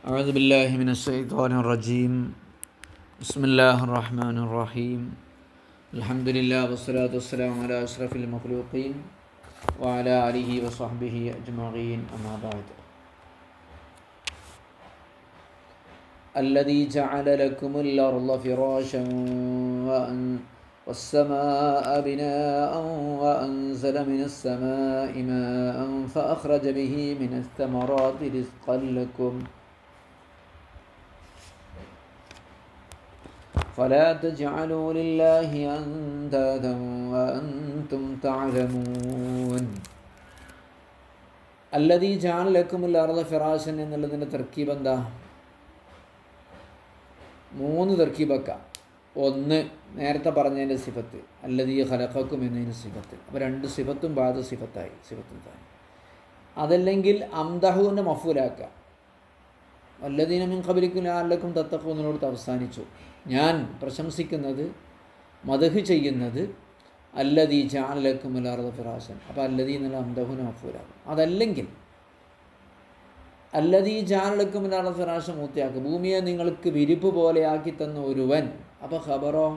أعوذ بالله من الشيطان الرجيم. بسم الله الرحمن الرحيم. الحمد لله والصلاة والسلام على أشرف المخلوقين وعلى آله وصحبه أجمعين. أما بعد. الذي جعل لكم الأرض فراشا والسماء بناء وأنزل من السماء ماء فأخرج به من الثمرات رزقا لكم فلا تجعلوا لله أندادا وأنتم تعلمون. الذي جعل لكم الأرض فراشا എന്നുള്ളതിൻ്റെ തർക്കീബ് എന്താ? 3 തർക്കീബക്ക. ഒന്ന് നേരത്തെ പറഞ്ഞതിൻ്റെ സിഫത്ത്, അല്ലദീ ഖലഖക്കും എന്നതിന് സിഫത്ത്. അപ്പോൾ 2 സിഫത്തും ബാദ സിഫത്തായി, സിഫത്തും താൻ. അതല്ലെങ്കിൽ അംദഹുവിൻ്റെ മഫൂലാക്കുക, അല്ലദീന മിൻ ഖബലിക്കും ലഅല്ലക്കും തത്തഖൂനോട് അവസാനിച്ചു. ഞാൻ പ്രശംസിക്കുന്നത്, മദഹ് ചെയ്യുന്നത് അല്ലദീ ജഅല ലക്കുമുൽ അർദ ഫിറാശൻ. അപ്പോൾ അല്ലദീ എന്നുള്ള അംദഹുവിന് മഫൂലാകും. അതല്ലെങ്കിൽ അല്ലദീ ജഅല ലക്കുമുൽ അർദ ഫിറാശൻ മൂത്തിയാക്കുക, ഭൂമിയെ നിങ്ങൾക്ക് വിരിപ്പ് പോലെയാക്കി തന്ന ഒരുവൻ. അപ്പോൾ ഖബറോ,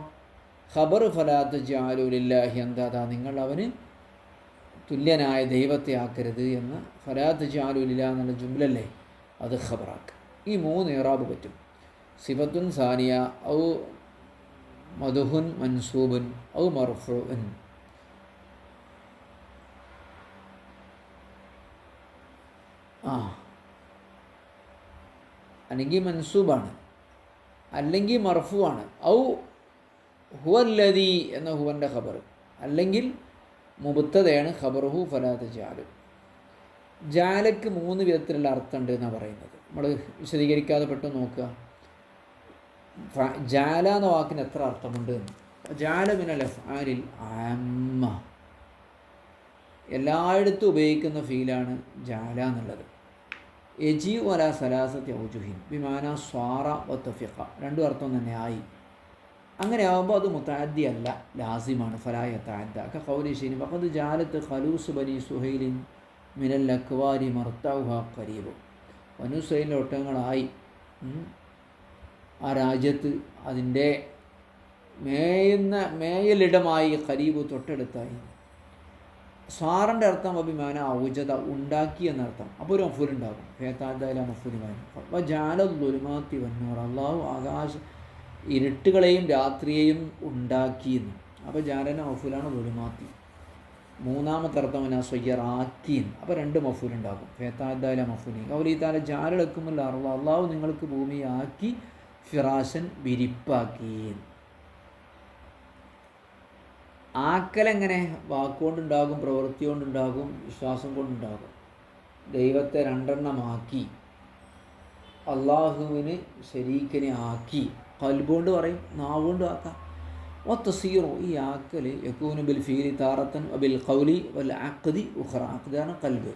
ഖബർ ഫലാ തജ്അലൂ ലില്ലാഹി അൻദാദ, നിങ്ങൾ അവന് തുല്യനായ ദൈവത്തെ ആക്കരുത് എന്ന്. ഫലാ തജ്അലൂ ലില്ലാഹി എന്നുള്ള ജുംലല്ലേ, അത് ഖബറാക്കുക. ഈ 3 ഇറാബ് പറ്റും. സിഫത്തുൻ സാനിയ ഔ മദ്ഹുൻ മൻസൂബുൻ ഔ മർഫൂഉൻ. അല്ലെങ്കിൽ മൻസൂബാണ്, അല്ലെങ്കിൽ മർഫൂആണ്. ഔ ഹുവല്ലദീ എന്ന ഹുവൻ്റെ ഖബർ, അല്ലെങ്കിൽ മുബ്തദയാണ് ഖബറുഹു ഫലാ തജ്അലൂ. ജാലക്ക് 3 വിധത്തിലുള്ള അർത്ഥമുണ്ട് എന്നാണ് പറയുന്നത്. നമ്മൾ വിശദീകരിക്കാതെ പെട്ടെന്ന് നോക്കുക. ജാല എന്ന വാക്കിന് എത്ര അർത്ഥമുണ്ട് എന്ന്. ജാല മിനൽ അഫ്ആലിൽ ആമ്മ, എല്ലായിടത്തും ഉപയോഗിക്കുന്ന ഫീലാണ് ജാല എന്നുള്ളത്. യജി വല സലാസത്തി ഔജുഹിൻ ബിമാന സ്വാറ വത്തഫിഖ, 2 അർത്ഥം തന്നെ ആയി. അങ്ങനെ ആകുമ്പോൾ അത് മുതഅദ്ദി അല്ല, ലാസിമാണ്. ഫലാ യതഅദ്ദ കഖൗലി ശൈഇൻ ഫഖദ് ജാലത്ത് ഖലൂസ് ബനി സുഹൈലിൻ മിനൽ അക്വാരി മർതഉഹ ഖരീബ്. ബനു സുഹൈലിൻ്റെ ഒട്ടകങ്ങളായി ആ രാജ്യത്ത് അതിൻ്റെ മേയലിടമായി ഖരീബ് തൊട്ടടുത്തായി. സ്വാറിൻ്റെ അർത്ഥം അഭിമാന ഔജത, ഉണ്ടാക്കി എന്നർത്ഥം. അപ്പോൾ ഒരു മഫൂൽ ഉണ്ടാകും. ഫേത്താദാല മഫൂലുമായി. അപ്പോൾ ജാലുലുമാത്തി വന്നൂർ, അള്ളാഹു ആകാശ ഇരുട്ടുകളെയും രാത്രിയെയും ഉണ്ടാക്കിയെന്ന്. അപ്പോൾ ജാലന മഫൂലാണ് ലുലുമാത്തി. 3ാമത്തെ അർത്ഥം സ്വയ്യറാക്കീൻ. അപ്പോൾ 2 മഫൂൽ ഉണ്ടാകും. ഫേത്താദാല മഫൂലി കൗലിതാല ജാലക്കുമുൽ അർള, അള്ളാഹു നിങ്ങൾക്ക് ഭൂമിയാക്കി ഫിറാശൻ വിരിപ്പാക്കി. ആക്കലെങ്ങനെ? വാക്കുകൊണ്ടുണ്ടാകും, പ്രവൃത്തി കൊണ്ടുണ്ടാകും, വിശ്വാസം കൊണ്ടുണ്ടാകും. ദൈവത്തെ 2 അള്ളാഹുവിന് ശരീക്കിനെ ആക്കി. ഖൽബുകൊണ്ട് പറയും, നാവുകൊണ്ട് ആക്കാം. വത്തസീറു, ഈ ആക്കൽ യകൂനു ബിൽ ഫീലി താറത്തൻ വബിൽ ഖൗലി വൽ അഖ്ദി ഉഖ്റ. അഖ്ദാണ് ഖൽബ്.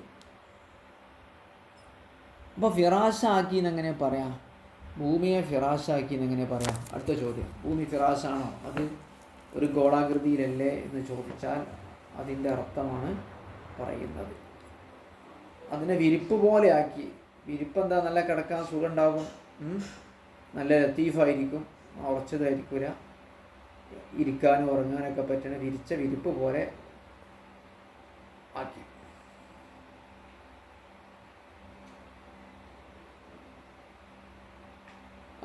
അപ്പോൾ ഫിറാശാക്കി എന്നെങ്ങനെ പറയാം? ഭൂമിയെ ഫിറാശാക്കി എന്നെങ്ങനെ പറയാം? അടുത്ത ചോദ്യം, ഭൂമി ഫിറാശാണോ? അത് ഒരു ഗോളാകൃതിയിലല്ലേ എന്ന് ചോദിച്ചാൽ അതിൻ്റെ അർത്ഥമാണ് പറയുന്നത്. അതിനെ വിരിപ്പ് പോലെ ആക്കി. വിരിപ്പ് എന്താ? നല്ല കിടക്കാൻ സുഖം ഉണ്ടാകും, നല്ല ലത്തീഫായിരിക്കും, ഉറച്ചതായിരിക്കില്ല, ഇരിക്കാനും ഉറങ്ങാനൊക്കെ പറ്റണ വിരിച്ച വിരിപ്പ് പോലെ ആക്കി.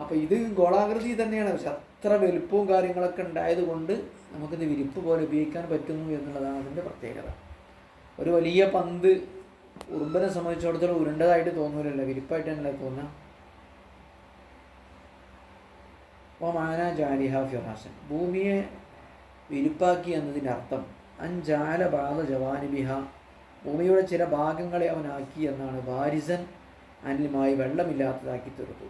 അപ്പോൾ ഇത് ഗോളാകൃതി തന്നെയാണ്, പക്ഷെ അത്ര വലുപ്പവും കാര്യങ്ങളൊക്കെ ഉണ്ടായത് കൊണ്ട് നമുക്കിത് വിരിപ്പ് പോലെ ഉപയോഗിക്കാൻ പറ്റുന്നു എന്നുള്ളതാണ് അതിൻ്റെ പ്രത്യേകത. ഒരു വലിയ പന്ത് ഉറുമ്പിനെ സംബന്ധിച്ചിടത്തോളം ഉരുണ്ടതായിട്ട് തോന്നൂലല്ലോ, വിരിപ്പായിട്ട് തന്നെയല്ലേ തോന്നുക. അപ്പോൾ മാന ജാലിഹ ഫിറാശൻ, ഭൂമിയെ വിരിപ്പാക്കി എന്നതിൻ്റെ അർത്ഥം അൻജാല ബാദ ജവാനിബിഹ, ഭൂമിയുടെ ചില ഭാഗങ്ങളെ അവനാക്കി എന്നാണ്. ബാരിസൻ അനിലുമായി വെള്ളമില്ലാത്തതാക്കി തീർത്തു.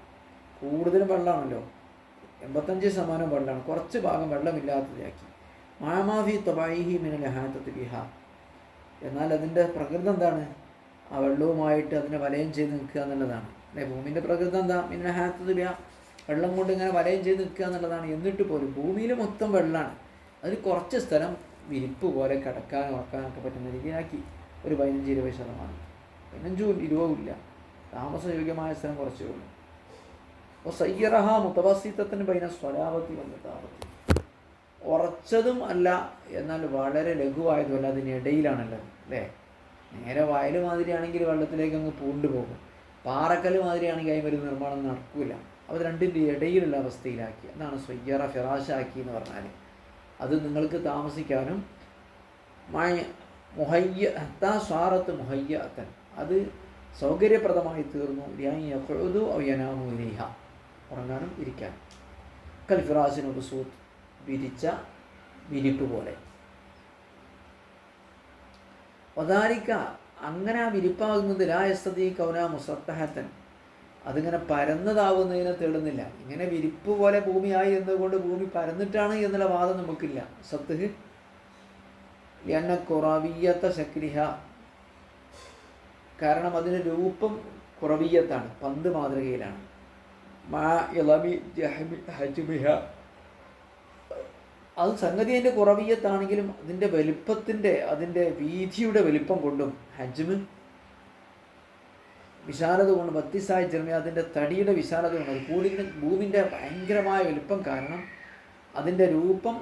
കൂടുതലും വെള്ളമാണല്ലോ, 85% വെള്ളമാണ്, കുറച്ച് ഭാഗം വെള്ളമില്ലാത്തതാക്കി. മാമാഫി തൊബൈഹി മിനൽ ഹാത്തത്ത് ബിഹ, എന്നാൽ അതിൻ്റെ പ്രകൃതം എന്താണ്? ആ വെള്ളവുമായിട്ട് അതിനെ വലയം ചെയ്ത് നിൽക്കുക എന്നുള്ളതാണ് അല്ലേ. ഭൂമിൻ്റെ പ്രകൃതം എന്താ? മിനൽ ഹാത്തത്ത് ബിഹ, വെള്ളം കൊണ്ട് ഇങ്ങനെ വലയം ചെയ്ത് നിൽക്കുക എന്നുള്ളതാണ്. എന്നിട്ട് പോലും ഭൂമിയിൽ മൊത്തം വെള്ളമാണ്, അതിൽ കുറച്ച് സ്ഥലം വിരിപ്പ് പോലെ കിടക്കാനും ഉറക്കാനൊക്കെ പറ്റുന്ന രീതിയിലാക്കി. ഒരു 15-20%. 15-20 ഇല്ല, താമസയോഗ്യമായ സ്ഥലം കുറച്ചേ ഉള്ളൂ. സയ്യറഹ മുതവസ്സിത്തത്തിന് ബൈന സ്വലാവത്തി വന്നിട്ടാവത്തി, ഉറച്ചതും അല്ല എന്നാൽ വളരെ ലഘുവായതുമല്ല, അതിനിടയിലാണല്ലോ അല്ലേ. നേരെ വയൽ മാതിരിയാണെങ്കിൽ വെള്ളത്തിലേക്ക് അങ്ങ് പൂണ്ടു പോകും, പാറക്കല്ല് മാതിരിയാണെങ്കിൽ അതിന് ഒരു നിർമ്മാണം നടക്കില്ല. അത് രണ്ടിൻ്റെ ഇടയിലുള്ള അവസ്ഥയിലാക്കി, എന്നാണ് സയ്യറ ഫിറാഷാക്കി എന്ന് പറഞ്ഞാൽ. അത് നിങ്ങൾക്ക് താമസിക്കാനും സ്വാറത്ത് മുഹയ്യത്തൻ, അത് സൗകര്യപ്രദമായി തീർന്നു. ഉറങ്ങാനും ഇരിക്കാനും. കൽ ഫിറാസിന് ബുസൂത്ത്, വിരിച്ച വിരിപ്പ് പോലെ. വദാലിക, അങ്ങനെ ആ വിരിപ്പാകുന്നത് ലാ യസ്തദീ കൗനാ മുസത്തഹത്തൻ, അതിങ്ങനെ പരന്നതാവുന്നതിനെ തേടുന്നില്ല. ഇങ്ങനെ വിരിപ്പ് പോലെ ഭൂമിയായി എന്നതുകൊണ്ട് ഭൂമി പരന്നിട്ടാണ് എന്നുള്ള വാദം നമുക്കില്ല. സത്ത്ഹ് ലിഅന്ന ഖുറവിയ്യത്ത ശക്ലിഹ, കാരണം അതിൻ്റെ രൂപം ഖുറവിയ്യത്താണ്, പന്ത് മാതൃകയിലാണ്. മാ ഇളമി ഹജ്മിഹ, അത് സംഗതി അതിൻ്റെ ഖുറവിയ്യത്താണെങ്കിലും അതിൻ്റെ വലിപ്പത്തിൻ്റെ, അതിൻ്റെ വീതിയുടെ വലിപ്പം കൊണ്ടും, ഹജ്മ് വിശാലത കൊണ്ട്, ബത്തിസായി ജർമ്മി അതിൻ്റെ തടിയുടെ വിശാലത കൊണ്ട്, ഭൂമിൻ്റെ ഭയങ്കരമായ വലിപ്പം കാരണം അതിൻ്റെ രൂപം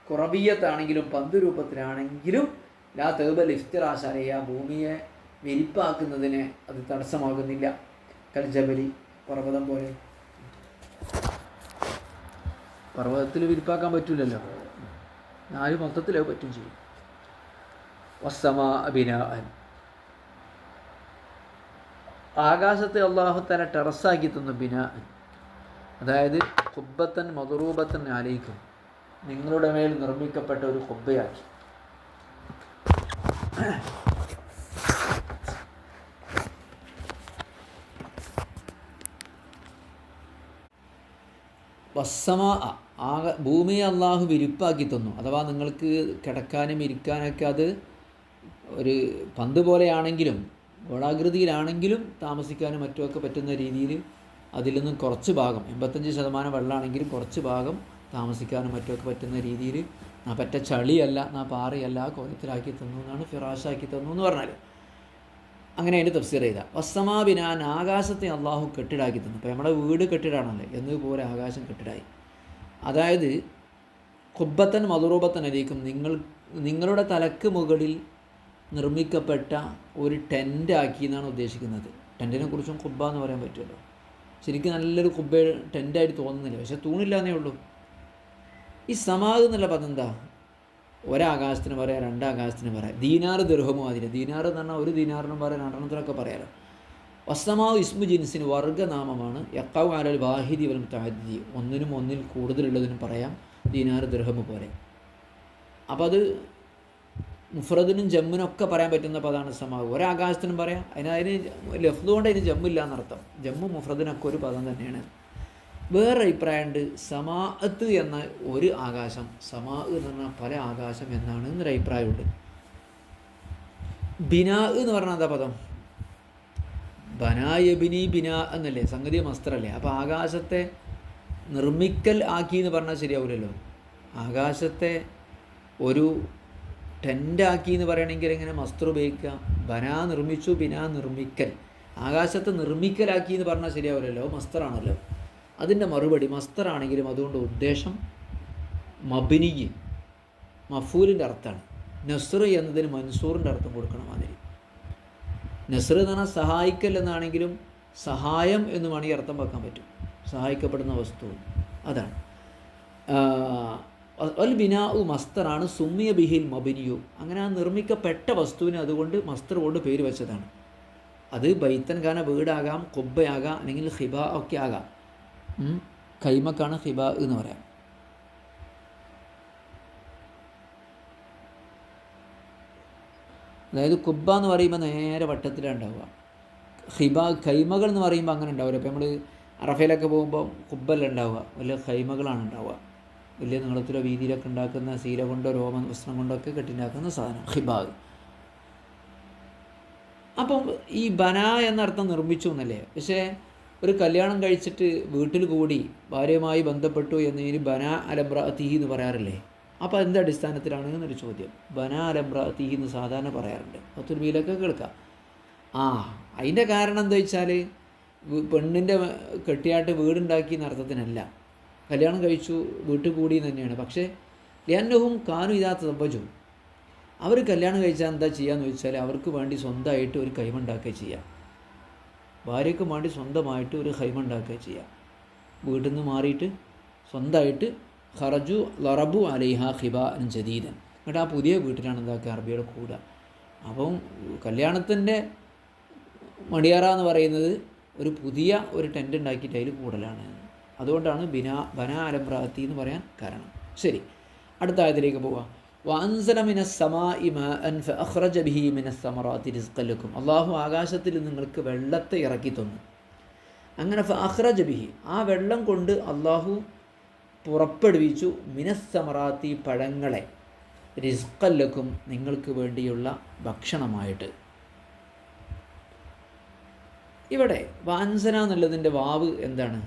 ഖുറബിയ്യത്താണെങ്കിലും പന്ത് രൂപത്തിലാണെങ്കിലും ലാ തേബൽ ഇഫ്തിറാശാലയ, ഭൂമിയെ വിരിപ്പാക്കുന്നതിന് അത് തടസ്സമാകുന്നില്ല. കൽജബലി, പർവ്വതം പോലെ. പർവ്വതത്തിൽ വിരിപ്പാക്കാൻ പറ്റില്ലല്ലോ, നാല് മൊത്തത്തിൽ പറ്റും ചെയ്യും. വസ്സമാ ബിനാഅൻ, ആകാശത്തെ അള്ളാഹു തആല ടെറസാക്കി തന്നു. ബിനാഅൻ അതായത് ഖുബ്ബത്തൻ മദ്റൂബത്തൻ അലൈക്കും, നിങ്ങളുടെ മേൽ നിർമ്മിക്കപ്പെട്ട ഒരു ഖുബ്ബയാക്കി. വസ്സമാ, ഭൂമിയെ അള്ളാഹു വിരിപ്പാക്കി തന്നു. അഥവാ നിങ്ങൾക്ക് കിടക്കാനും ഇരിക്കാനൊക്കെ അത് ഒരു പന്ത് പോലെയാണെങ്കിലും ഗോളാകൃതിയിലാണെങ്കിലും താമസിക്കാനും മറ്റുമൊക്കെ പറ്റുന്ന രീതിയിൽ അതിൽ നിന്നും കുറച്ച് ഭാഗം, 85% വെള്ളമാണെങ്കിലും കുറച്ച് ഭാഗം താമസിക്കാനും മറ്റുമൊക്കെ പറ്റുന്ന രീതിയിൽ, പറ്റ ചളിയല്ല, പാറയല്ല, കോലത്തിലാക്കി തന്നു എന്നാണ്, ഫിറാഷാക്കി തന്നു എന്ന് പറഞ്ഞാൽ. അങ്ങനെ അതിൻ്റെ തഫ്സീർ ചെയ്ത വസ്സമാ ബിനാൻ, ആകാശത്തെ അള്ളാഹു കെട്ടിടാക്കി തന്നു. ഇപ്പോൾ നമ്മുടെ വീട് കെട്ടിടാണല്ലേ, എന്നതുപോലെ ആകാശം കെട്ടിടായി. അതായത് ഖുബ്ബത്തൻ മദ്റൂബത്തൻ അലൈക്കും, നിങ്ങളുടെ തലക്ക് മുകളിൽ നിർമ്മിക്കപ്പെട്ട ഒരു ടെൻ്റാക്കി എന്നാണ് ഉദ്ദേശിക്കുന്നത്. ടെൻറ്റിനെ കുറിച്ചും ഖുബ്ബ എന്ന് പറയാൻ പറ്റുമല്ലോ. ശരിക്കും നല്ലൊരു ഖുബ്ബ ടെൻ്റായിട്ട് തോന്നുന്നില്ല, പക്ഷെ തൂണില്ലാന്നേ ഉള്ളൂ. ഈ സമാദ് എന്നുള്ള പദം എന്താ? ഒരാകാശത്തിന് പറയാം, രണ്ടാകാശത്തിന് പറയാം. ദീനാറ് ദിർഹമോ അതിന്, ദീനാറ് എന്ന് പറഞ്ഞാൽ ഒരു ദീനാറിനും പറയാം, രണ്ടെണ്ണത്തിനൊക്കെ പറയാമല്ലോ. വസ്സമാവ് ഇസ്മു ജിൻസിന് വർഗ്ഗനാമമാണ്. യഖൗ അലൽ വാഹിദി വൽ മുതഅദ്ദി, ഒന്നിനും ഒന്നിൽ കൂടുതലുള്ളതിനും പറയാം ദീനാറ് ദിർഹം പോലെ. അപ്പോൾ അത് മുഫ്രദിനും ജമ്മിനൊക്കെ പറയാൻ പറ്റുന്ന പദമാണ് സമാവ്. ഒരാകാശത്തിനും പറയാം, അതിന് ലഫ്ദ് കൊണ്ട് അതിന് ജമ്മില്ല എന്നർത്ഥം. ജമ്മു മുഫ്രദിനൊക്കെ ഒരു പദം തന്നെയാണ്. വേറെ അഭിപ്രായമുണ്ട്, സമാഅത്ത് എന്ന ഒരു ആകാശം, സമാ എന്ന് പറഞ്ഞാൽ പല ആകാശം എന്നാണ് എന്നൊരു അഭിപ്രായമുണ്ട്. ബിനാ എന്ന് പറഞ്ഞാൽ എന്താ പദം? ബനായബിനി ബിനാ എന്നല്ലേ, സംഗതി മസ്തറല്ലേ. അപ്പോൾ ആകാശത്തെ നിർമ്മിക്കൽ ആക്കി എന്ന് പറഞ്ഞാൽ ശരിയാവില്ലല്ലോ. ആകാശത്തെ ഒരു ടെൻ്റാക്കി എന്ന് പറയണമെങ്കിൽ എങ്ങനെ മസ്തർ ഉപയോഗിക്കുക? ബനാ നിർമ്മിച്ചു, ബിനാ നിർമ്മിക്കൽ. ആകാശത്തെ നിർമ്മിക്കലാക്കി എന്ന് പറഞ്ഞാൽ ശരിയാവില്ലല്ലോ, മസ്തറാണല്ലോ. അതിൻ്റെ മറുപടി മസ്തറാണെങ്കിലും അതുകൊണ്ട് ഉദ്ദേശം മബിനി, മഫൂലിൻ്റെ അർത്ഥമാണ്. നസ്ർ എന്നതിന് മൻസൂറിൻ്റെ അർത്ഥം കൊടുക്കണം. അതിന് നസ്ർ എന്ന് പറഞ്ഞാൽ സഹായിക്കൽ എന്നാണെങ്കിലും സഹായം എന്ന് വേണമെങ്കിൽ അർത്ഥം വെക്കാൻ പറ്റും. സഹായിക്കപ്പെടുന്ന വസ്തു അതാണ്. അൽ ബിനാഉ മസ്തറാണ്. സുമ്മിയ ബിഹിൽ മബിനിയു, അങ്ങനെ ആ നിർമ്മിക്കപ്പെട്ട വസ്തുവിന് അതുകൊണ്ട് മസ്തർ കൊണ്ട് പേര് വെച്ചതാണ്. അത് ബൈത്തൻ ഖാന വീടാകാം, ഖുബ്ബയാകാം, അല്ലെങ്കിൽ ഹിബ ഒക്കെ ആകാം. കൈമക്കാണ് ഹിബ എന്ന് പറയാം. അതായത് കുബ്ബ എന്ന് പറയുമ്പോൾ നേരെ വട്ടത്തിലാണ് ഉണ്ടാവുക. ഹിബ കൈമകൾ എന്ന് പറയുമ്പോൾ അങ്ങനെ ഉണ്ടാവില്ല. ഇപ്പോൾ നമ്മൾ അറഫയിലൊക്കെ പോകുമ്പോൾ കുബ്ബല്ല ഉണ്ടാവുക, വലിയ കൈമകളാണ് ഉണ്ടാവുക. വലിയ നീളത്തിലോ വീതിയിലൊക്കെ ഉണ്ടാക്കുന്ന ശീല കൊണ്ടോ രോമ വസ്ത്രം കൊണ്ടൊക്കെ കെട്ടിണ്ടാക്കുന്ന സാധനം ഹിബാഗ്. അപ്പം ഈ ബന എന്നർത്ഥം നിർമ്മിച്ചു എന്നല്ലേ. പക്ഷേ ഒരു കല്യാണം കഴിച്ചിട്ട് വീട്ടിൽ കൂടി ഭാര്യയുമായി ബന്ധപ്പെട്ടു എന്നതിന് ബന അലംറഅതിഹി എന്ന് പറയാറില്ലേ. അപ്പോൾ എന്ത് അടിസ്ഥാനത്തിലാണ് എന്നൊരു ചോദ്യം. ബന അലംറഅതിഹി എന്ന് സാധാരണ പറയാറുണ്ട്, ഒത്തുർബിയിലൊക്കെ കേൾക്കാം. അതിൻ്റെ കാരണം എന്താ വെച്ചാൽ പെണ്ണിൻ്റെ കെട്ടിയാട്ട് വീടുണ്ടാക്കി എന്ന അർത്ഥത്തിനല്ല, കല്യാണം കഴിച്ചു വീട്ടിൽ കൂടി തന്നെയാണ്. പക്ഷേ ലിയന്നഹും കാനു ഇതാത്ത തബ്ബജു, അവർ കല്യാണം കഴിച്ചാൽ എന്താ ചെയ്യാന്ന് ചോദിച്ചാൽ അവർക്ക് വേണ്ടി സ്വന്തമായിട്ട് ഒരു ഖൈമ ഉണ്ടാക്കുക ചെയ്യാം. ഭാര്യയ്ക്ക് വേണ്ടി സ്വന്തമായിട്ട് ഒരു ഖൈമ ഉണ്ടാക്കുക ചെയ്യാം. വീട്ടിൽ നിന്ന് മാറിയിട്ട് സ്വന്തമായിട്ട് ഖറജു ലറബു അലൈഹ ഖിബാൻ ജദീദൻ, എന്നിട്ട് ആ പുതിയ വീട്ടിലാണ് എന്താക്കുക അറബിയുടെ കൂടുക. അപ്പം കല്യാണത്തിൻ്റെ മണിയറ എന്ന് പറയുന്നത് ഒരു പുതിയ ഒരു ടെൻ്റ് ഉണ്ടാക്കിയിട്ട് അതിൽ കൂടലാണ്. അതുകൊണ്ടാണ് ബന അലംറാത്തി എന്ന് പറയാൻ കാരണം. ശരി, അടുത്ത ആയത്തിലേക്ക് പോവാം. വഅൻസല മിനസ് സമാഇ മാഅൻ ഫഅഖ്റജ ബിഹി മിനസ് സമറാത്തി റിസ്ഖൻ ലക്കും. അല്ലാഹു ആകാശത്തിൽ നിങ്ങൾക്ക് വെള്ളത്തെ ഇറക്കി തന്നു. അങ്ങനെ ഫഅഖ്റജ ബിഹി, ആ വെള്ളം കൊണ്ട് അല്ലാഹു പുറപ്പെടുവിച്ചു മിനസ് സമറാത്തി, പഴങ്ങളെ, റിസ്ഖൻ ലക്കും, നിങ്ങൾക്ക് വേണ്ടിയുള്ള ഭക്ഷണമായിട്ട്. ഇവിടെ വഅൻസല എന്നുള്ളതിൻ്റെ വാവ് എന്താണ്?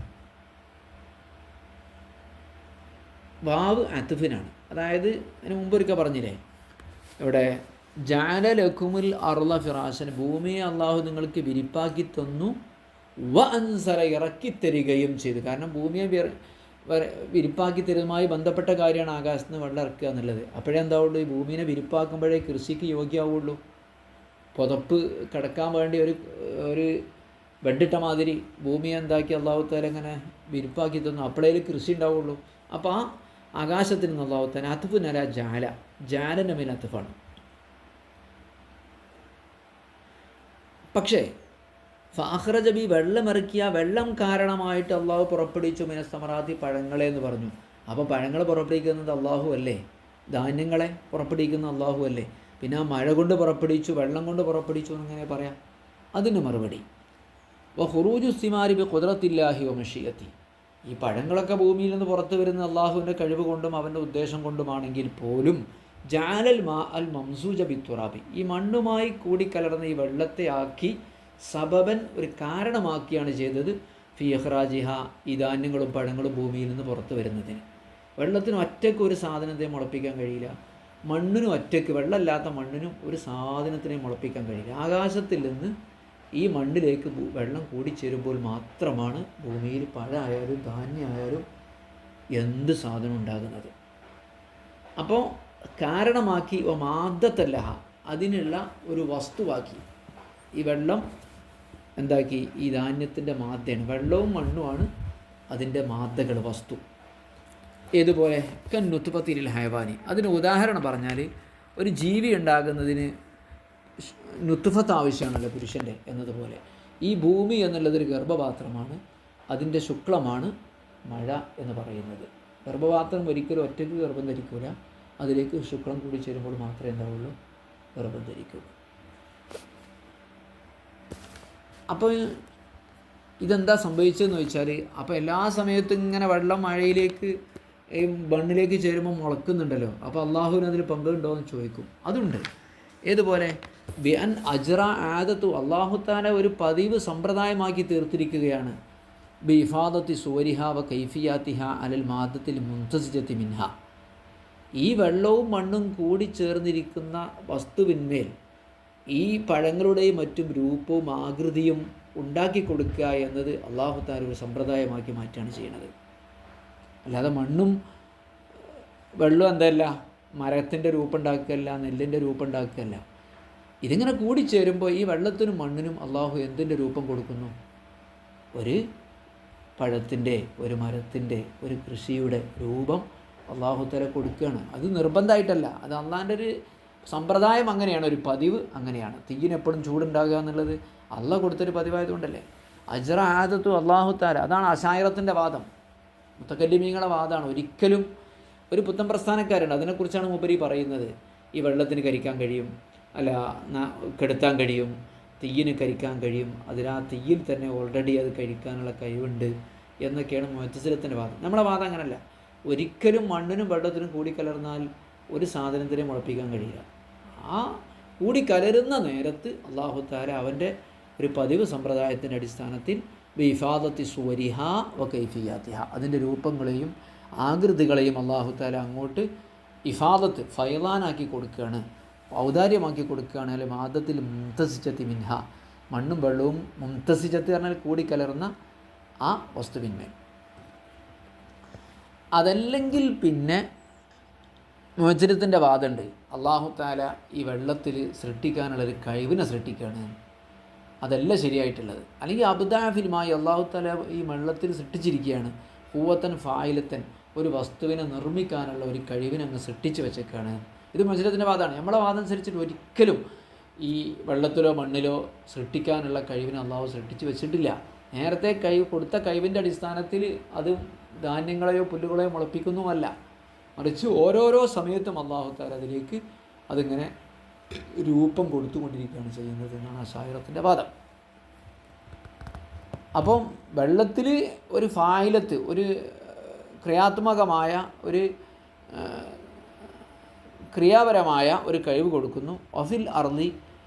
വാവ് അത്ഫിനാണ്. അതായത് അതിന് മുമ്പൊരിക്കൽ പറഞ്ഞില്ലേ, ഇവിടെ ജഅല ലക്കുമുൽ അർള ഫിറാശൻ, ഭൂമിയെ അള്ളാഹു നിങ്ങൾക്ക് വിരിപ്പാക്കി തന്നു. വ അൻസല, ഇറക്കിത്തരികയും ചെയ്തു. കാരണം ഭൂമിയെ വിരിപ്പാക്കി തരുന്നതുമായി ബന്ധപ്പെട്ട കാര്യമാണ് ആകാശത്ത് നിന്ന് വെള്ളം ഇറക്കുക എന്നുള്ളത്. അപ്പോഴേ എന്താവുള്ളൂ, ഈ ഭൂമിനെ വിരിപ്പാക്കുമ്പോഴേ കൃഷിക്ക് യോഗ്യമാവുള്ളൂ. പുതപ്പ് കിടക്കാൻ വേണ്ടി ഒരു ബെഡിട്ട മാതിരി ഭൂമിയെ എന്താക്കി അള്ളാഹു തആല ഇങ്ങനെ വിരിപ്പാക്കി തന്നു, അപ്പോഴേ കൃഷി ഉണ്ടാവുള്ളൂ. അപ്പോൾ ആ ആകാശത്തിൽ നിന്ന് അള്ളാഹു തആല അത്ഫ് നല ജാല, ജാലൻ്റെ മേൽ അത്ഫാണ്. പക്ഷേ ഫഅഖ്റജ ബി, വെള്ളമിറക്കിയ, വെള്ളം കാരണമായിട്ട് അള്ളാഹു പുറപ്പെടുവിച്ചു മിനസ് സമറാത്തി, പഴങ്ങളെ എന്ന് പറഞ്ഞു. അപ്പോൾ പഴങ്ങൾ പുറപ്പെടുവിക്കുന്നത് അള്ളാഹു അല്ലേ? ധാന്യങ്ങളെ പുറപ്പെടുവിക്കുന്ന അള്ളാഹു അല്ലേ? പിന്നെ ആ മഴ കൊണ്ട് പുറപ്പെടുവിച്ചു, വെള്ളം കൊണ്ട് പുറപ്പെടുവിച്ചു എന്നിങ്ങനെ പറയാം. അതിന് മറുപടി വ ഖുറൂജു സിമാരി ബി ഖുദ്റത്തില്ലാഹി വ മശിയത്തി, ഈ പഴങ്ങളൊക്കെ ഭൂമിയിൽ നിന്ന് പുറത്തു വരുന്ന അള്ളാഹുവിൻ്റെ കഴിവ് കൊണ്ടും അവൻ്റെ ഉദ്ദേശം കൊണ്ടുമാണെങ്കിൽ പോലും ജാലൽ മാ അൽ മംസൂജ ബി തുറാബി, ഈ മണ്ണുമായി കൂടിക്കലർന്ന ഈ വെള്ളത്തെ ആക്കി സബബൻ, ഒരു കാരണമാക്കിയാണ് ചെയ്തത്. ഫി ഇഖ്റാജിഹ, ഈ ധാന്യങ്ങളും പഴങ്ങളും ഭൂമിയിൽ നിന്ന് പുറത്തു വരുന്നതിന്. വെള്ളത്തിന് ഒറ്റയ്ക്ക് ഒരു സാധനത്തെ മുളപ്പിക്കാൻ കഴിയില്ല, മണ്ണിനും ഒറ്റയ്ക്ക്, വെള്ളമില്ലാത്ത മണ്ണിനും ഒരു സാധനത്തിനെ മുളപ്പിക്കാൻ കഴിയില്ല. ആകാശത്തിൽ നിന്ന് ഈ മണ്ണിലേക്ക് വെള്ളം കൂടിച്ചേരുമ്പോൾ മാത്രമാണ് ഭൂമിയിൽ പഴമായാലും ധാന്യമായാലും എന്ത് സാധനം ഉണ്ടാകുന്നത്. അപ്പോൾ കാരണമാക്കി മാദ്ദത്തല്ലഹ, അതിനുള്ള ഒരു വസ്തുവാക്കി ഈ വെള്ളം എന്താക്കി, ഈ ധാന്യത്തിൻ്റെ മാദ്ദയാണ്. വെള്ളവും മണ്ണുമാണ് അതിൻ്റെ മാദ്ദകൾ, വസ്തു. ഏതുപോലെ കന്നുത്തുപത്തിരിൽ ഹയവാനി, അതിന് ഉദാഹരണം പറഞ്ഞാൽ ഒരു ജീവി ഉണ്ടാകുന്നതിന് നുത്തുഫത്ത് ആവശ്യമാണല്ലോ പുരുഷൻ്റെ എന്നതുപോലെ ഈ ഭൂമി എന്നുള്ളതൊരു ഗർഭപാത്രമാണ്. അതിൻ്റെ ശുക്ലമാണ് മഴ എന്ന് പറയുന്നത്. ഗർഭപാത്രം ഒരിക്കലും ഒറ്റയ്ക്ക് ഗർഭം ധരിക്കില്ല, അതിലേക്ക് ശുക്ലം കൂടി ചേരുമ്പോൾ മാത്രമേ എന്താവുള്ളൂ, ഗർഭം ധരിക്കൂ. അപ്പോൾ ഇതെന്താ സംഭവിച്ചതെന്ന് വെച്ചാൽ, അപ്പോൾ എല്ലാ സമയത്തും ഇങ്ങനെ വെള്ളം മഴയിലേക്ക് മണ്ണിലേക്ക് ചേരുമ്പോൾ മുളക്കുന്നുണ്ടല്ലോ, അപ്പോൾ അള്ളാഹുവിന് അതിൽ പങ്കുണ്ടോ എന്ന് ചോദിക്കും. അതുണ്ട്. ഏതുപോലെ ബി അൻ അജ്റ ആദത്തു, അള്ളാഹു തആല ഒരു പതിവ് സമ്പ്രദായമാക്കി തീർത്തിരിക്കുകയാണ്. ബി ഇഫാദത്തി സൂരിഹ വ കൈഫിയാത്തിഹ അലൽ മാദത്തിൽ മുൻതസിജത്തി മിൻഹ, ഈ വെള്ളവും മണ്ണും കൂടി ചേർന്നിരിക്കുന്ന വസ്തുവിന്മേൽ ഈ പഴങ്ങളുടെയും മറ്റും രൂപവും ആകൃതിയും ഉണ്ടാക്കി കൊടുക്കുക എന്നത് അള്ളാഹു തആല ഒരു സമ്പ്രദായമാക്കി മാറ്റാണ് ചെയ്യുന്നത്. അല്ലാതെ മണ്ണും വെള്ളവും എന്തല്ല, മരത്തിൻ്റെ രൂപം ഉണ്ടാക്കുകയല്ല, നെല്ലിൻ്റെ രൂപം ഉണ്ടാക്കുകയല്ല. ഇതിങ്ങനെ കൂടിച്ചേരുമ്പോൾ ഈ വെള്ളത്തിനും മണ്ണിനും അള്ളാഹു എന്തിൻ്റെ രൂപം കൊടുക്കുന്നു? ഒരു പഴത്തിൻ്റെ, ഒരു മരത്തിൻ്റെ, ഒരു കൃഷിയുടെ രൂപം അള്ളാഹു തആല കൊടുക്കുകയാണ്. അത് നിർബന്ധമായിട്ടല്ല, അത് അള്ളാഹിൻ്റെ ഒരു സമ്പ്രദായം അങ്ങനെയാണ്, ഒരു പതിവ് അങ്ങനെയാണ്. തീയിനെപ്പോഴും ചൂടുണ്ടാകുക എന്നുള്ളത് അള്ളാഹ് കൊടുത്തൊരു പതിവായതുകൊണ്ടല്ലേ. അജ്റ ആദത്തു അള്ളാഹു തആല, അതാണ് അശായിറത്തിൻ്റെ വാദം, മുത്തക്കല്ലിമീങ്ങളുടെ വാദമാണ്. ഒരിക്കലും ഒരു പുത്തൻ പ്രസ്ഥാനക്കാരുണ്ട്, അതിനെക്കുറിച്ചാണ് മൂപ്പരി പറയുന്നത്. ഈ വെള്ളത്തിന് കരിക്കാൻ കഴിയും, അല്ല കെടുത്താൻ കഴിയും, തീയിന് കരിക്കാൻ കഴിയും, അതിൽ ആ തീയിൽ തന്നെ ഓൾറെഡി അത് കഴിക്കാനുള്ള കഴിവുണ്ട് എന്നൊക്കെയാണ് മുഅ്തസിലത്തിൻ്റെ വാദം. നമ്മുടെ വാദം അങ്ങനല്ല. ഒരിക്കലും മണ്ണിനും വെള്ളത്തിനും കൂടിക്കലർന്നാൽ ഒരു സാധനത്തിനെ മുളപ്പിക്കാൻ കഴിയില്ല. ആ കൂടിക്കലരുന്ന നേരത്ത് അള്ളാഹു തആല അവൻ്റെ ഒരു പതിവ് സമ്പ്രദായത്തിൻ്റെ അടിസ്ഥാനത്തിൽ ബിഇഫാദത്തി സുവരിഹ വ കൈഫിയാത്തിഹ, അതിൻ്റെ രൂപങ്ങളെയും ആകൃതികളെയും അള്ളാഹു തആല അങ്ങോട്ട് ഇഫാദത്ത് ഫൈലാനാക്കി കൊടുക്കുകയാണ്, ഔദാര്യമാക്കി കൊടുക്കുകയാണ്. അല്ലെ മാദത്തിൽ മുൻതസിജത്തി മിൻഹ, മണ്ണും വെള്ളവും മുംതസിജത്ത് പറഞ്ഞാൽ കൂടിക്കലർന്ന ആ വസ്തുവിന്മേൽ. അതല്ലെങ്കിൽ പിന്നെ മുഅ്തസിലത്തിൻ്റെ വാദമുണ്ട്, അല്ലാഹു തആല ഈ വെള്ളത്തിൽ സൃഷ്ടിക്കാനുള്ളൊരു കഴിവിനെ സൃഷ്ടിക്കുകയാണ്, അതല്ല ശരിയായിട്ടുള്ളത്. അല്ലെങ്കിൽ അബ്ദാഫിലുമായി അല്ലാഹു തആല ഈ വെള്ളത്തിൽ സൃഷ്ടിച്ചിരിക്കുകയാണ്, ഖുവ്വത്തൻ ഫായിലത്തൻ, ഒരു വസ്തുവിനെ നിർമ്മിക്കാനുള്ള ഒരു കഴിവിനെ അങ്ങ് സൃഷ്ടിച്ച് വെച്ചേക്കാണ്. ഇത് മുഅ്തസിലത്തിൻ്റെ വാദമാണ്. നമ്മളെ വാദം അനുസരിച്ചിട്ട് ഒരിക്കലും ഈ വെള്ളത്തിലോ മണ്ണിലോ സൃഷ്ടിക്കാനുള്ള കഴിവിനെ അള്ളാഹു സൃഷ്ടിച്ച് വെച്ചിട്ടില്ല. നേരത്തെ കൊടുത്ത കഴിവിൻ്റെ അടിസ്ഥാനത്തിൽ അത് ധാന്യങ്ങളെയോ പുല്ലുകളെയോ മുളപ്പിക്കുന്നുമല്ല, മറിച്ച് ഓരോരോ സമയത്തും അല്ലാഹു തആല അതിലേക്ക് അതിങ്ങനെ രൂപം കൊടുത്തുകൊണ്ടിരിക്കുകയാണ് ചെയ്യുന്നത് എന്നാണ് അശാഇറത്തിൻ്റെ വാദം. അപ്പം വെള്ളത്തിൽ ഒരു ഫായിലത്ത്, ഒരു ക്രിയാത്മകമായ ഒരു ക്രിയാപരമായ ഒരു കഴിവ് കൊടുക്കുന്നു. വഫിൽ അർളി,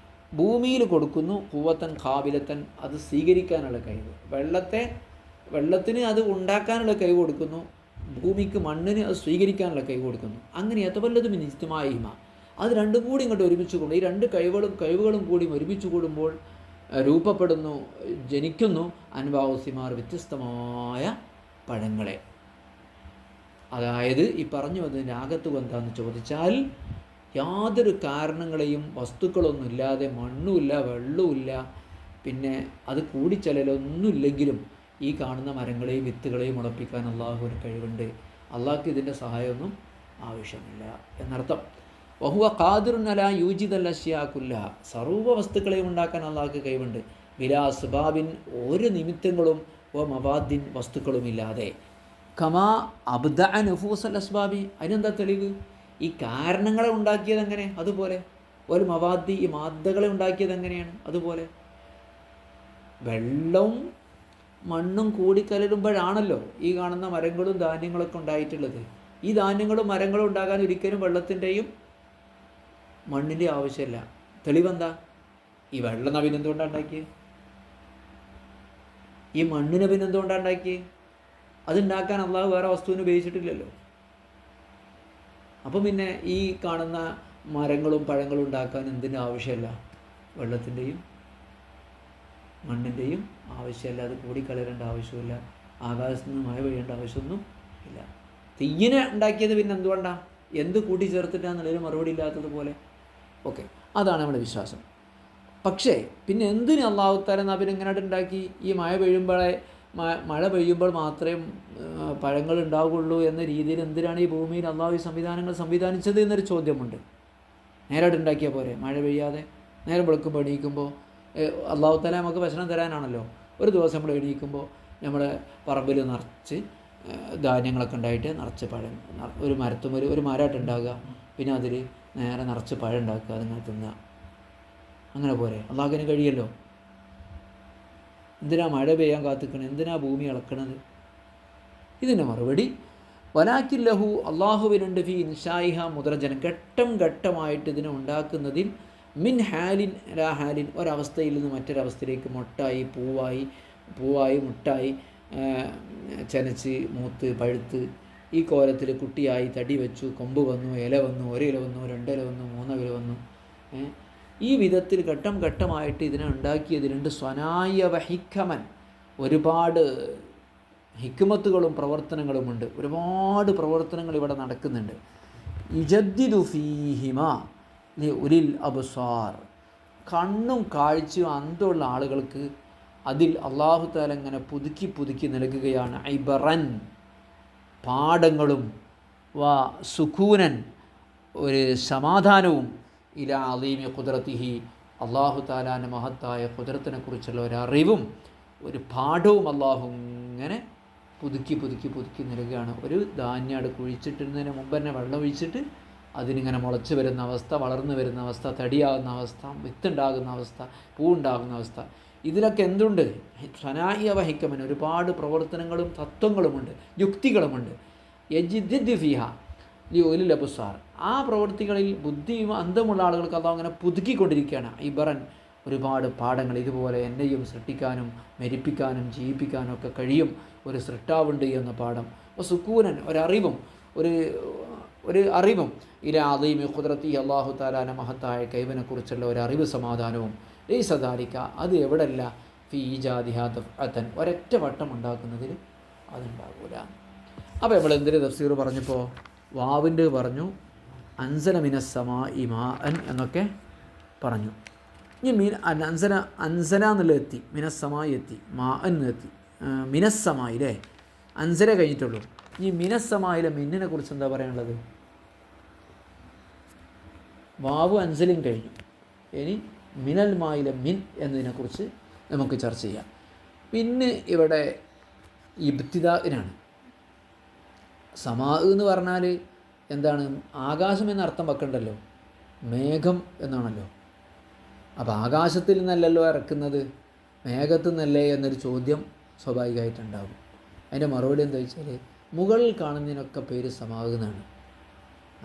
ഭൂമിയിൽ കൊടുക്കുന്നു. ഖുവ്വത്തൻ ഖാബിലത്തൻ, അത് സ്വീകരിക്കാനുള്ള കഴിവ്. വെള്ളത്തിന് അത് ഉണ്ടാക്കാനുള്ള കഴിവ് കൊടുക്കുന്നു, ഭൂമിക്ക് മണ്ണിന് അത് സ്വീകരിക്കാനുള്ള കഴിവ് കൊടുക്കുന്നു. അങ്ങനെ യതവല്ലദു മിൻ ഇജ്തിമാഇഹിമ, അത് രണ്ടും കൂടി ഇങ്ങോട്ട് ഒരുമിച്ച് കൊണ്ട്, ഈ രണ്ട് കഴിവുകളും കൂടി ഒരുമിച്ച് കൂടുമ്പോൾ രൂപപ്പെടുന്നു, ജനിക്കുന്നു അൻവാഉ സിമാർ, വ്യത്യസ്തമായ പഴങ്ങളെ. അതായത് ഈ പറഞ്ഞു വന്നതിൻ്റെ ആകത്തുക എന്താണെന്ന് ചോദിച്ചാൽ, യാതൊരു കാരണങ്ങളെയും വസ്തുക്കളൊന്നും ഇല്ലാതെ, മണ്ണുമില്ല വെള്ളവുമില്ല, പിന്നെ അത് കൂടിച്ചലലൊന്നുമില്ലെങ്കിലും ഈ കാണുന്ന മരങ്ങളെയും വിത്തുകളെയും മുളപ്പിക്കാൻ അള്ളാഹുവിന് കഴിവുണ്ട്. അള്ളാഹ്ക്ക് ഇതിൻ്റെ സഹായമൊന്നും ആവശ്യമില്ല എന്നർത്ഥം. വഹുവ ഖാദിറുൻ അലാ യൂജിദൽ അശ്യാ കുല്ലഹ, സർവ്വ വസ്തുക്കളെയും ഉണ്ടാക്കാൻ അള്ളാഹ്ക്ക് കഴിവുണ്ട്. ബിലാ അസ്ബാബിൻ, ഒരു നിമിത്തങ്ങളും വ മവാദിൻ, വസ്തുക്കളുമില്ലാതെ. കമാ അബ്ദഅ നുഫൂസൽ അസ്ബാബി, അതിനെന്താ തെളിവ്? ഈ കാരണങ്ങളെ ഉണ്ടാക്കിയത് എങ്ങനെ, അതുപോലെ. ഒരു മവാദി, ഈ മാദ്ദകളെ ഉണ്ടാക്കിയത് എങ്ങനെയാണ്, അതുപോലെ. വെള്ളവും മണ്ണും കൂടിക്കലരുമ്പോഴാണല്ലോ ഈ കാണുന്ന മരങ്ങളും ധാന്യങ്ങളൊക്കെ ഉണ്ടായിട്ടുള്ളത്. ഈ ധാന്യങ്ങളും മരങ്ങളും ഉണ്ടാകാൻ ഒരിക്കലും വെള്ളത്തിൻ്റെയും മണ്ണിൻ്റെ ആവശ്യമില്ല. തെളിവെന്താ? ഈ വെള്ളം അഭിനന്ദുകൊണ്ടാണ് ഉണ്ടാക്കിയത്, ഈ മണ്ണിന് അഭിനന്ദുകൊണ്ടാണ് ഉണ്ടാക്കിയത്. അതുണ്ടാക്കാൻ അള്ളാഹു വേറെ വസ്തുവിന് ഉപയോഗിച്ചിട്ടില്ലല്ലോ. അപ്പം പിന്നെ ഈ കാണുന്ന മരങ്ങളും പഴങ്ങളും ഉണ്ടാക്കാൻ എന്തിനും ആവശ്യമില്ല? വെള്ളത്തിൻ്റെയും മണ്ണിൻ്റെയും ആവശ്യമില്ല. അത് കൂടിക്കലരേണ്ട ആവശ്യമില്ല, ആകാശത്ത് നിന്ന് മഴ പെയ്യേണ്ട ആവശ്യമൊന്നും ഇല്ല. തീയിനെ ഉണ്ടാക്കിയത് പിന്നെ എന്തുകൊണ്ടാണ്, എന്ത് കൂട്ടിച്ചേർത്തിട്ടാന്നുള്ളൊരു മറുപടി ഇല്ലാത്തതുപോലെ. ഓക്കെ, അതാണ് നമ്മുടെ വിശ്വാസം. പക്ഷേ പിന്നെ എന്തിന് അള്ളാഹു തആല നബിനെ ഇങ്ങനെ ഉണ്ടാക്കി? ഈ മഴ പെയ്യുമ്പോൾ മാത്രമേ പഴങ്ങൾ ഉണ്ടാവുകയുള്ളൂ എന്ന രീതിയിൽ എന്തിനാണ് ഈ ഭൂമിയിൽ അള്ളാഹു സംവിധാനങ്ങൾ സംവിധാനിച്ചത് എന്നൊരു ചോദ്യമുണ്ട്. നേരിട്ട് ഉണ്ടാക്കിയാൽ പോരെ? മഴ പെയ്യാതെ നേരം വെളുക്കുമ്പോൾ എണീക്കുമ്പോൾ അള്ളാഹു തആല നമുക്ക് ഭക്ഷണം തരാനാണല്ലോ. ഒരു ദിവസം നമ്മൾ എണീക്കുമ്പോൾ നമ്മുടെ പറമ്പിൽ നിറച്ച് ധാന്യങ്ങളൊക്കെ ഉണ്ടായിട്ട് നിറച്ച് പഴം, ഒരു മരമായിട്ട് ഉണ്ടാകുക, പിന്നെ അതിൽ നേരെ നിറച്ച് പഴം ഉണ്ടാക്കുക, അതിങ്ങനെ തിന്നുക. അങ്ങനെ പോരെ? അള്ളാഹുവിന് കഴിയല്ലോ. എന്തിനാ മഴ പെയ്യാൻ കാത്തിക്കണത്? എന്തിനാ ഭൂമി ഇളക്കണത്? ഇതിൻ്റെ മറുപടി വലാകിൻ ലഹു, അള്ളാഹുവിനുണ്ട് ഫി ഇൻഷായിഹ മുദ്രജനം, ഘട്ടമായിട്ട് ഇതിനെ ഉണ്ടാക്കുന്നതിൽ മിൻ ഹാലിൻ ലാ ഹാലിൻ, ഒരവസ്ഥയിൽ നിന്ന് മറ്റൊരവസ്ഥയിലേക്ക് മൊട്ടായി പൂവായി മുട്ടായി ചനച്ച് മൂത്ത് പഴുത്ത് ഈ കോലത്തിൽ കുട്ടിയായി തടി വെച്ചു, കൊമ്പ് വന്നു, ഇല വന്നു, ഒരില വന്നു, രണ്ടില വന്നു, മൂന്നില വന്നു. ഈ വിധത്തിൽ ഘട്ടമായിട്ട് ഇതിനെ ഉണ്ടാക്കിയതിലുണ്ട് സ്വനായ വഹിക്കമൻ, ഒരുപാട് ഹിക്മത്തുകളും പ്രവർത്തനങ്ങളുമുണ്ട്. ഒരുപാട് പ്രവർത്തനങ്ങൾ ഇവിടെ നടക്കുന്നുണ്ട്. യുജദ്ദിദു ഫീഹിമ ലിഉലിൽ അബ്സാർ, കണ്ണും കാഴ്ചയും അന്തമുള്ള ആളുകൾക്ക് അതിൽ അല്ലാഹു തആല ഇങ്ങനെ പുതുക്കി നൽകുകയാണ്. ഇബറൻ, പാഠങ്ങളും, വ സുഖൂനൻ, ഒരു സമാധാനവും, ഇലാ അലീമി ഖുദ്റത്തിഹി, അല്ലാഹു തആലാൻ്റെ മഹത്തായ ഖുദ്റത്തിനെ കുറിച്ചുള്ള ഒരറിവും ഒരു പാഠവും അല്ലാഹു ഇങ്ങനെ പുതുക്കി നൽകുകയാണ്. ഒരു ധാന്യം കുഴിച്ചിട്ടിരുന്നതിന് മുമ്പ് തന്നെ വെള്ളം ഒഴിച്ചിട്ട് അതിനിങ്ങനെ മുളച്ച് വരുന്ന അവസ്ഥ, വളർന്നു വരുന്ന അവസ്ഥ, തടിയാകുന്ന അവസ്ഥ, വിത്തുണ്ടാകുന്ന അവസ്ഥ, പൂവുണ്ടാകുന്ന അവസ്ഥ, ഇതിലൊക്കെ എന്തുണ്ട്? സനാഇയ വഹിക്കമൻ, ഒരുപാട് പ്രവർത്തനങ്ങളും തത്വങ്ങളുമുണ്ട്, യുക്തികളുമുണ്ട്. യജിദ്ദു ഫിഹ ലിഉലിൽ അബ്സാർ, ആ പ്രവൃത്തികളിൽ ബുദ്ധിയും അന്തമുള്ള ആളുകൾക്ക് അല്ലാഹു അങ്ങനെ പുതുക്കിക്കൊണ്ടിരിക്കുകയാണ്. ഇബറൻ, ഒരുപാട് പാഠങ്ങൾ. ഇതുപോലെ എന്നെയും സൃഷ്ടിക്കാനും മരിപ്പിക്കാനും ജീവിപ്പിക്കാനും ഒക്കെ കഴിയും ഒരു സൃഷ്ടാവുണ്ട് എന്ന പാഠം. സുക്കൂനൻ, ഒരു അറിവും ഇലാ അദീമി ഖുദ്റത്തി, അല്ലാഹു തആലാന്റെ മഹത്തായ കഴിവിനെക്കുറിച്ചുള്ള ഒരു അറിവ് സമാധാനവും. ലൈസ ദാലിക അത് എവിടെയല്ല ഫീ ഈജാദിഹാ ദഫ്അതൻ ഒരൊറ്റ വട്ടം ഉണ്ടാക്കുന്നതിൽ അതുണ്ടാകൂല. അപ്പോൾ നമ്മൾ എന്തിന് തഫ്സീർ പറഞ്ഞപ്പോൾ വാവിൻ്റെ പറഞ്ഞു, അൻസല മിനസ്സമാഇ മാഅൻ എന്നൊക്കെ പറഞ്ഞു. ഇനി അൻസല എന്നുള്ള എത്തി, മിനസ്സമായി എത്തി, മാഅൻ എത്തി, മിനസ്സമായി അല്ലേ, അൻസല കഴിഞ്ഞിട്ടുള്ളൂ. ഇനി മിനസ്സമായിലെ മിന്നിനെ കുറിച്ച് എന്താ പറയാനുള്ളത്? വാവ് അൻസലും കഴിഞ്ഞു, ഇനി മിനൽ മായിലെ മിൻ എന്നതിനെക്കുറിച്ച് നമുക്ക് ചർച്ച ചെയ്യാം. പിന്നെ ഇവിടെ ഇബ്തിദാഇനാണ്. സമാ എന്ന് പറഞ്ഞാൽ എന്താണ്? ആകാശം എന്നർത്ഥം വെക്കണ്ടല്ലോ, മേഘം എന്നാണല്ലോ. അപ്പോൾ ആകാശത്തിൽ നിന്നല്ലല്ലോ ഇറക്കുന്നത്, മേഘത്തിൽ നിന്നല്ലേ എന്നൊരു ചോദ്യം സ്വാഭാവികമായിട്ടുണ്ടാകും. അതിൻ്റെ മറുപടി എന്താ വെച്ചാൽ മുകളിൽ കാണുന്നതിനൊക്കെ പേര് സമാ എന്നാണ്.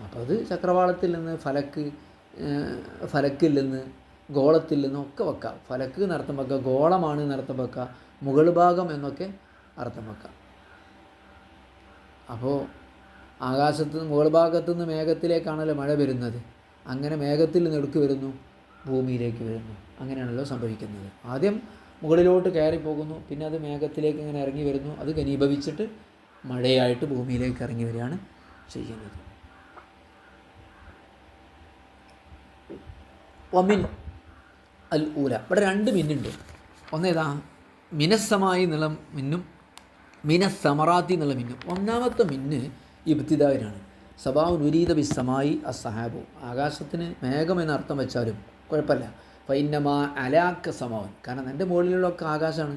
അപ്പോൾ അത് ചക്രവാളത്തിൽ നിന്ന് ഫലക്കിൽ നിന്ന് ഗോളത്തിൽ നിന്നൊക്കെ വെക്കാം. ഫലക്ക് എന്നർത്ഥം വെക്കാം, ഗോളമാണ് എന്നർത്ഥം വെക്കാം, മുകൾ ഭാഗം എന്നൊക്കെ അർത്ഥം വെക്കാം. അപ്പോൾ ആകാശത്ത് നിന്ന് മുകൾ ഭാഗത്തു നിന്ന് മേഘത്തിലേക്കാണല്ലോ മഴ വരുന്നത്. അങ്ങനെ മേഘത്തിൽ നിന്ന് എടുക്ക് വരുന്നു, ഭൂമിയിലേക്ക് വരുന്നു. അങ്ങനെയാണല്ലോ സംഭവിക്കുന്നത്. ആദ്യം മുകളിലോട്ട് കയറി പോകുന്നു, പിന്നെ അത് മേഘത്തിലേക്ക് ഇങ്ങനെ ഇറങ്ങി വരുന്നു, അത് ഘനീഭവിച്ചിട്ട് മഴയായിട്ട് ഭൂമിയിലേക്ക് ഇറങ്ങി വരികയാണ് ചെയ്യുന്നത്. വമിൻ അൽ ഊല, ഇവിടെ രണ്ട് മിന്നുണ്ട്. ഒന്നേതാ? മിനസ്സമായി എന്നുള്ള മിന്നും മിനസ്സമറാത്തി എന്നുള്ള മിന്നും. ഒന്നാമത്തെ മിന്ന് ഇബ്തിദായിനാണ്. സബാവുൻ ഉരീദ ബിസ്സമായി അസ്സഹാബു, ആകാശത്തിന് മേഘം എന്നർത്ഥം വെച്ചാലും കുഴപ്പമില്ല. ഫൈന്നമാ അലാക്ക സമാവൻ, കാരണം എൻ്റെ മുകളിലുള്ളൊക്കെ ആകാശമാണ്.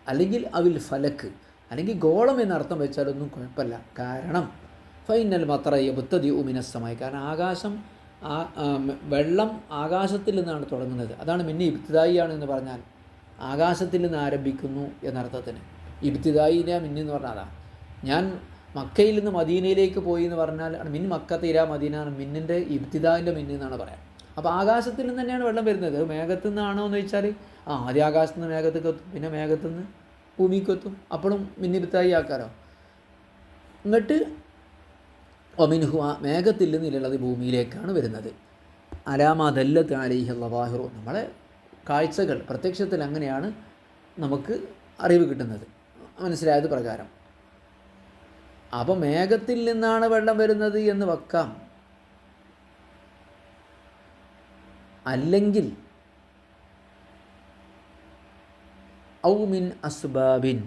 അല്ലെങ്കിൽ അവിൽ ഫലക്ക്, അല്ലെങ്കിൽ ഗോളം എന്നർത്ഥം വെച്ചാലൊന്നും കുഴപ്പമില്ല. കാരണം ഫൈനൽ മത്രയ ബുത്തതി ഉമിനസ്സമായി, കാരണം ആകാശം വെള്ളം ആകാശത്തിൽ നിന്നാണ് തുടങ്ങുന്നത്. അതാണ് മിന്ന് ഇബ്തിദായിയാണ് എന്ന് പറഞ്ഞാൽ ആകാശത്തിൽ നിന്ന് ആരംഭിക്കുന്നു എന്നർത്ഥത്തിന്. ഇബ്തിദായിൻ്റെ മിന്ന് എന്ന് പറഞ്ഞാൽ അതാണ്. ഞാൻ മക്കയിൽ നിന്ന് മദീനയിലേക്ക് പോയി എന്ന് പറഞ്ഞാൽ മിൻ മക്കത്തെ ഇരാ മദീന, മിന്നിൻ്റെ ഇബ്തിദായിൻ്റെ മിന്ന് എന്നാണ് പറയാം. അപ്പോൾ ആകാശത്തിൽ നിന്ന് തന്നെയാണ് വെള്ളം വരുന്നത്. മേഘത്തു നിന്നാണോ എന്ന് ചോദിച്ചാൽ ആദ്യം ആകാശത്തു നിന്ന് മേഘത്തേക്ക് എത്തും, പിന്നെ മേഘത്തു നിന്ന് ഭൂമിക്ക് എത്തും. അപ്പോഴും മിന്നിബ്തായി ആക്കാരോ. എന്നിട്ട് ഒമിൻഹു, മേഘത്തിൽ നിന്നുള്ളത് ഭൂമിയിലേക്കാണ് വരുന്നത്. അലാമദല്ലത്ത് അലൈഹി ലവാഹിറു, നമ്മളെ കാഴ്ചകൾ പ്രത്യക്ഷത്തിൽ അങ്ങനെയാണ് നമുക്ക് അറിവ് കിട്ടുന്നത്, മനസ്സിലായത് പ്രകാരം. അപ്പോൾ മേഘത്തിൽ നിന്നാണ് വെള്ളം വരുന്നത് എന്ന് വെക്കാം. അല്ലെങ്കിൽ ഔ മിൻ അസ്ബാബിൻ,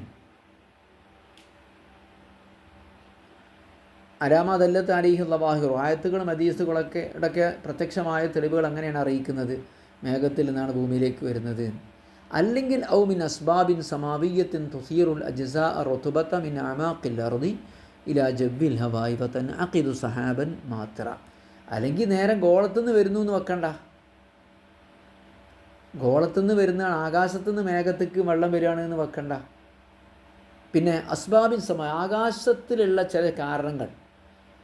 അലാമദല്ലത്ത് അലൈഹി ലവാഹിറു, ആയത്തുകളും ഹദീസുകളൊക്കെ ഇടയ്ക്ക് പ്രത്യക്ഷമായ തെളിവുകൾ അങ്ങനെയാണ് അറിയിക്കുന്നത്, മേഘത്തിൽ നിന്നാണ് ഭൂമിയിലേക്ക് വരുന്നത്. അല്ലെങ്കിൽ ഔ മിൻ അസ്ബാബിൻ സമാവിയ്യത്തിൻ തുസീറുൽ അജ്സാ റുതുബത മിൻ അമാഖിൽ അർദി ഇലാ ജബ്ബിൽ ഹവായി ഫതൻഅഖിദു സഹാബൻ മാത്ര, അല്ലെങ്കിൽ നേരെ ഗോളത്തുനിന്ന് വരുന്നു എന്ന് വെക്കണ്ട. ഗോളത്തുനിന്ന് വരുന്നതാണ്, ആകാശത്തുനിന്ന് മേഘത്തേക്ക് വെള്ളം വരികയാണ് എന്ന് വെക്കണ്ട. പിന്നെ അസ്ബാബിൻ ആകാശത്തിലുള്ള ചില കാരണങ്ങൾ,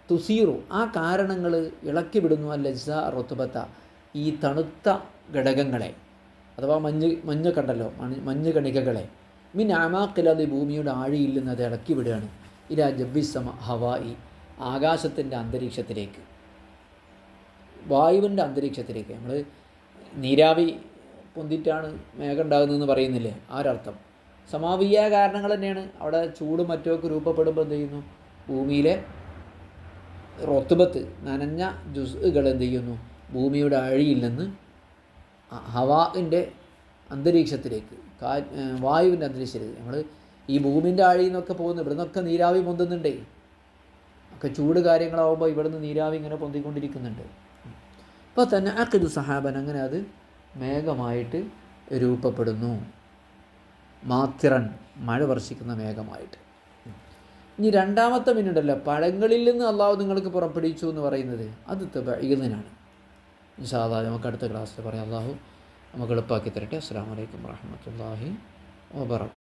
തുസീറു, ആ കാരണങ്ങൾ ഇളക്കി വിടുന്നു അല്ലജ്സാ റുതുബത, ഈ തണുത്ത ഘടകങ്ങളെ, അഥവാ മഞ്ഞ് കണ്ടല്ലോ, മഞ്ഞ് കണികകളെ, മിൻ അമാഖിലി, ഭൂമിയുടെ ആഴിയിൽ നിന്ന് അത് ഇളക്കി വിടുകയാണ്. ഇലാ ജബ്ബിസമ ഹവായി, ആകാശത്തിൻ്റെ അന്തരീക്ഷത്തിലേക്ക്, വായുവിൻ്റെ അന്തരീക്ഷത്തിലേക്ക്. നമ്മൾ നീരാവി പൊന്തിട്ടാണ് മേഘം ഉണ്ടാകുന്നതെന്ന് പറയുന്നില്ലേ, ആ ഒരർത്ഥം. സമാവീയ കാരണങ്ങൾ തന്നെയാണ്. അവിടെ ചൂടും മറ്റുമൊക്കെ രൂപപ്പെടുമ്പോൾ എന്ത് ചെയ്യുന്നു? ഭൂമിയിലെ റൊത്തുബത്ത്, നനഞ്ഞ ജുസ്കൾ എന്ത് ചെയ്യുന്നു? ഭൂമിയുടെ ആഴിയിൽ നിന്ന് ഹവാഇൻ്റെ അന്തരീക്ഷത്തിലേക്ക്, വായുവിൻ്റെ അന്തരീക്ഷത്തിലേക്ക്. നമ്മൾ ഈ ഭൂമിൻ്റെ ആഴിയിൽ നിന്നൊക്കെ പോകുന്നു, ഇവിടെ നിന്നൊക്കെ നീരാവി പൊന്തുന്നുണ്ടേ. ഒക്കെ ചൂട് കാര്യങ്ങളാവുമ്പോൾ ഇവിടെ നിന്ന് നീരാവി ഇങ്ങനെ പൊന്തിക്കൊണ്ടിരിക്കുന്നുണ്ട്. അപ്പോൾ തന്നെ അഖിദു സഹാബൻ, അങ്ങനെ അത് മേഘമായിട്ട് രൂപപ്പെടുന്നു. മാത്തിറൻ, മഴ വർഷിക്കുന്ന മേഘമായിട്ട്. ഇനി രണ്ടാമത്തെ മിന്നുണ്ടല്ലോ, പഴങ്ങളിൽ നിന്ന് അള്ളാഹു നിങ്ങൾക്ക് പുറപ്പെടുവിച്ചു എന്ന് പറയുന്നത്, അത് തബഈദിനാണ്. ഇൻഷാ അല്ലാഹ് നമുക്ക് അടുത്ത ക്ലാസ്സിൽ പറയാം. അള്ളാഹു നമുക്ക് എളുപ്പമാക്കി തരട്ടെ. അസ്സലാമു അലൈക്കും വറഹ്മത്തുള്ളാഹി വബറകാതുഹു.